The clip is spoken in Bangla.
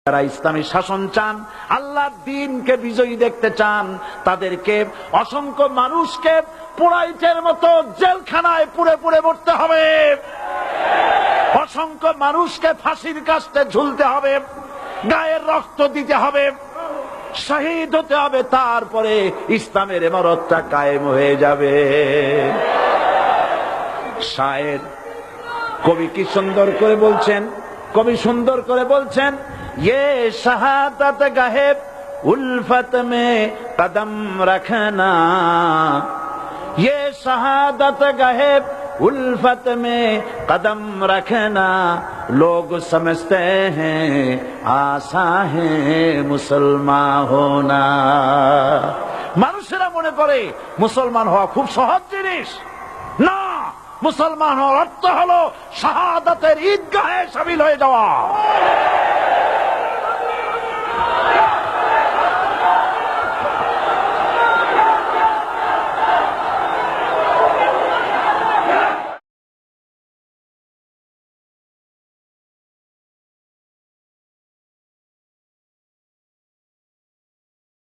যারা ইসলামী শাসন চান, আল্লাহর দ্বীনকে বিজয়ী দেখতে চান, তাদেরকে অসংখ্য মানুষকে পোড়াইটের মতো জেলখানায় পুড়ে পুড়ে মরতে হবে, অসংখ্য মানুষকে ফাঁসির কাস্টে ঝুলতে হবে, গায়ের রক্ত দিতে হবে, শহীদ হতে হবে, তারপরে ইসলামের ইমারতটা কায়েম হয়ে যাবে। শায়ের কবি কি সুন্দর করে বলছেন, কবি সুন্দর করে বলছেন, ये शहादत गहे उल्फत में कदम रखना, ये शहादत गहे उल्फत में कदम रखना, लोग समझते हैं आसा है मुसलमान होना। মানুষেরা মনে করে মুসলমান হওয়া খুব সহজ জিনিস। না, মুসলমান হওয়ার অর্থ হলো শাহাদাতের ঈদগাহে শামিল হয়ে যাওয়া।